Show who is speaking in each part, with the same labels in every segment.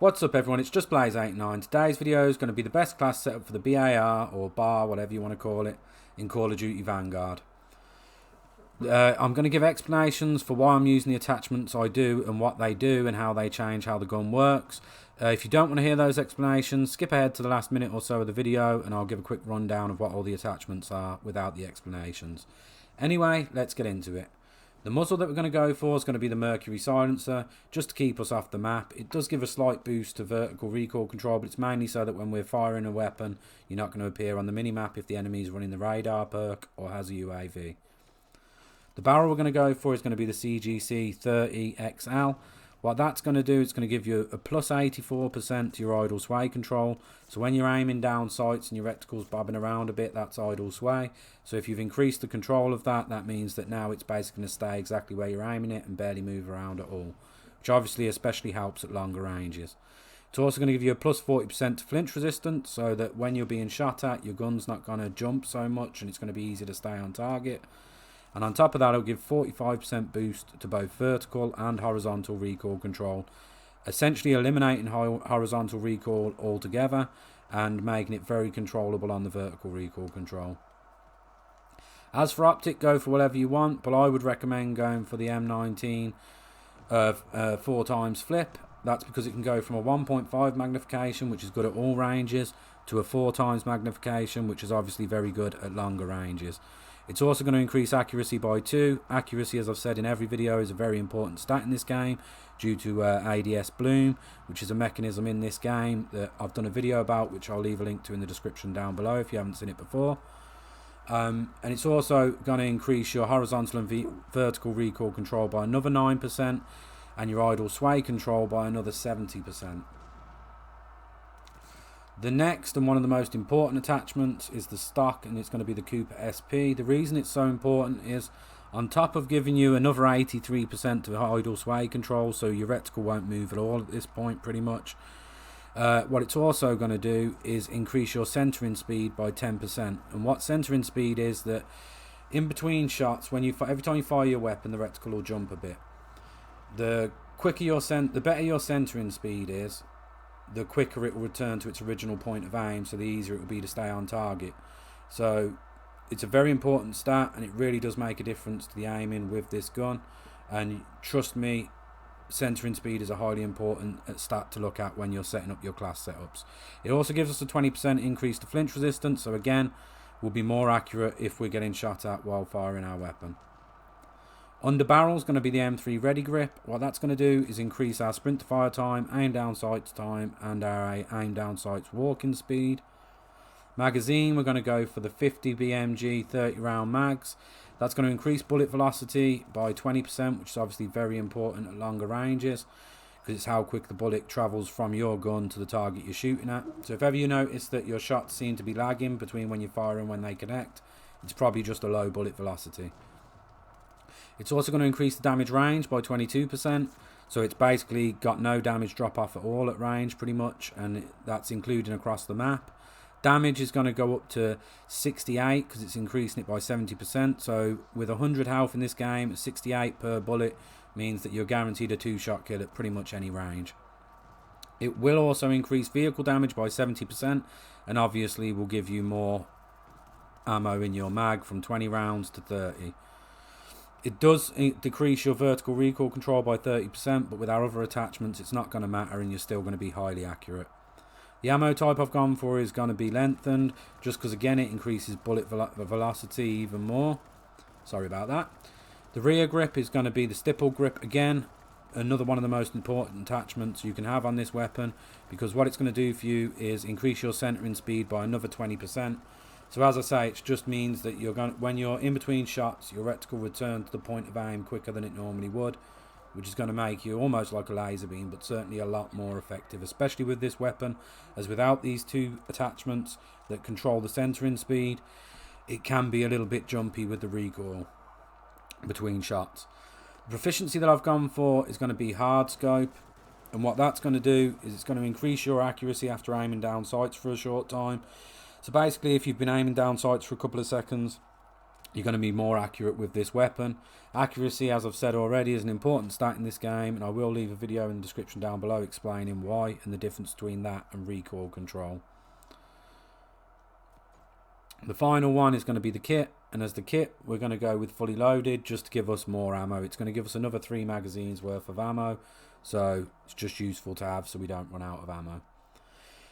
Speaker 1: What's up everyone, it's just Blaze89. Today's video is going to be the best class setup for the BAR or BAR, whatever you want to call it, in Call of Duty Vanguard. I'm going to give explanations for why I'm using the attachments I do and what they do and how they change how the gun works. If you don't want to hear those explanations, skip ahead to the last minute or so of the video and I'll give a quick rundown of what all the attachments are without the explanations. Anyway, let's get into it. The muzzle that we're going to go for is going to be the Mercury silencer, just to keep us off the map. It does give a slight boost to vertical recoil control, but it's mainly so that when we're firing a weapon, you're not going to appear on the minimap if the enemy is running the radar perk or has a UAV. The barrel we're going to go for is going to be the CGC 30XL. What that's going to do, it's going to give you a plus 84% to your idle sway control. So when you're aiming down sights and your reticle's bobbing around a bit, that's idle sway. So if you've increased the control of that, that means that now it's basically going to stay exactly where you're aiming it and barely move around at all, which obviously especially helps at longer ranges. It's also going to give you a plus 40% to flinch resistance, so that when you're being shot at, your gun's not going to jump so much and it's going to be easy to stay on target. And on top of that, it'll give 45% boost to both vertical and horizontal recoil control, essentially eliminating horizontal recoil altogether and making it very controllable on the vertical recoil control. As for optic, go for whatever you want, but I would recommend going for the M19 4 times flip. That's because it can go from a 1.5 magnification, which is good at all ranges, to a 4 times magnification, which is obviously very good at longer ranges. It's also going to increase accuracy by 2. Accuracy, as I've said in every video, is a very important stat in this game due to ADS bloom, which is a mechanism in this game that I've done a video about, which I'll leave a link to in the description down below if you haven't seen it before. And it's also going to increase your horizontal and vertical recoil control by another 9% and your idle sway control by another 70%. The next and one of the most important attachments is the stock, and it's going to be the Cooper SP. The reason it's so important is, on top of giving you another 83% of idle sway control, so your reticle won't move at all at this point pretty much, what it's also going to do is increase your centering speed by 10%. And what centering speed is, that in between shots, when every time you fire your weapon, the reticle will jump a bit. The better your centering speed is, the quicker it will return to its original point of aim, so the easier it will be to stay on target. So it's a very important stat, and it really does make a difference to the aiming with this gun. And trust me, centering speed is a highly important stat to look at when you're setting up your class setups. It also gives us a 20% increase to flinch resistance, so again, we'll be more accurate if we're getting shot at while firing our weapon. Under barrel is going to be the M3 Ready Grip. What that's going to do is increase our sprint to fire time, aim down sights time, and our aim down sights walking speed. Magazine, we're going to go for the 50 BMG 30 round mags. That's going to increase bullet velocity by 20%, which is obviously very important at longer ranges, because it's how quick the bullet travels from your gun to the target you're shooting at. So if ever you notice that your shots seem to be lagging between when you fire and when they connect, it's probably just a low bullet velocity. It's also going to increase the damage range by 22%, so it's basically got no damage drop off at all at range pretty much, and that's including across the map. Damage is going to go up to 68 because it's increasing it by 70%, so with 100 health in this game, 68 per bullet means that you're guaranteed a 2-shot kill at pretty much any range. It will also increase vehicle damage by 70%, and obviously will give you more ammo in your mag from 20 rounds to 30. It does decrease your vertical recoil control by 30%, but with our other attachments it's not going to matter and you're still going to be highly accurate. The ammo type I've gone for is going to be lengthened, just because again it increases bullet velocity even more. Sorry about that. The rear grip is going to be the stipple grip again, another one of the most important attachments you can have on this weapon, because what it's going to do for you is increase your centering speed by another 20%. So as I say, it just means that when you're in between shots, your reticle will return to the point of aim quicker than it normally would, which is going to make you almost like a laser beam, but certainly a lot more effective, especially with this weapon, as without these two attachments that control the centering speed, it can be a little bit jumpy with the recoil between shots. The proficiency that I've gone for is going to be hard scope, and what that's going to do is it's going to increase your accuracy after aiming down sights for a short time. So basically, if you've been aiming down sights for a couple of seconds You're going to be more accurate with this weapon. Accuracy, as I've said already, is an important stat in this game, and I will leave a video in the description down below explaining why and the difference between that and recoil control. The final one is going to be the kit, and as the kit we're going to go with fully loaded just to give us more ammo. It's going to give us another 3 magazines worth of ammo, so it's just useful to have so we don't run out of ammo.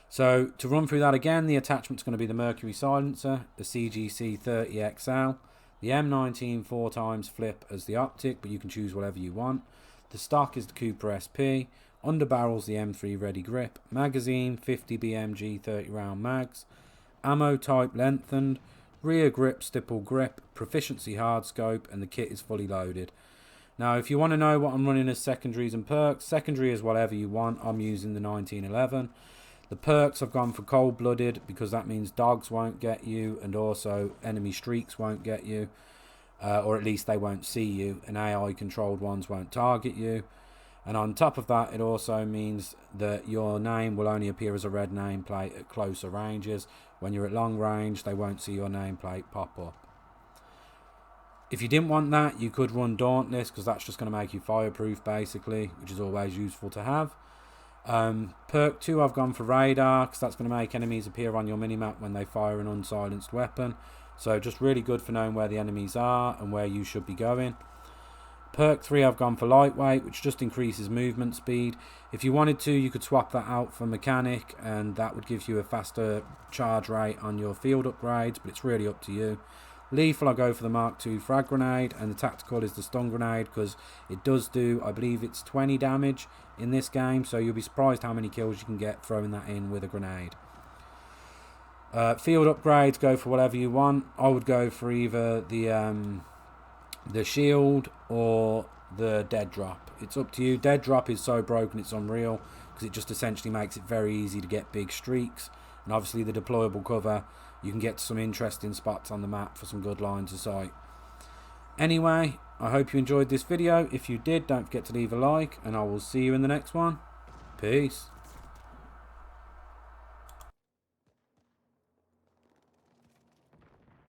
Speaker 1: So to run through that again, the attachment's going to be the Mercury silencer, the CGC 30XL, the M19 4x flip as the optic, but you can choose whatever you want. The stock is the Cooper SP, under barrel's the M3 ready grip, magazine 50 BMG 30 round mags, ammo type lengthened, rear grip stipple grip, proficiency hard scope, and the kit is fully loaded. Now if you want to know what I'm running as secondaries and perks, secondary is whatever you want. I'm using the 1911. The perks I've gone for cold-blooded because that means dogs won't get you and also enemy streaks won't get you, or at least they won't see you, and AI controlled ones won't target you. And on top of that, it also means that your name will only appear as a red nameplate at closer ranges. When you're at long range, they won't see your nameplate pop up. If you didn't want that, you could run Dauntless because that's just going to make you fireproof basically, which is always useful to have. Perk 2 I've gone for radar because that's going to make enemies appear on your minimap when they fire an unsilenced weapon. So just really good for knowing where the enemies are and where you should be going. Perk 3 I've gone for lightweight, which just increases movement speed. If you wanted to, you could swap that out for mechanic and that would give you a faster charge rate on your field upgrades, but it's really up to you. Lethal I go for the Mark II frag grenade, and the tactical is the stun grenade because it does do, I believe it's 20 damage in this game, so you'll be surprised how many kills you can get throwing that in with a grenade. Field upgrades, go for whatever you want. I would go for either the shield or the dead drop. It's up to you. Dead drop is so broken it's unreal because it just essentially makes it very easy to get big streaks, and obviously the deployable cover, you can get some interesting spots on the map for some good lines of sight. Anyway, I hope you enjoyed this video. If you did, don't forget to leave a like, and I will see you in the next one. Peace.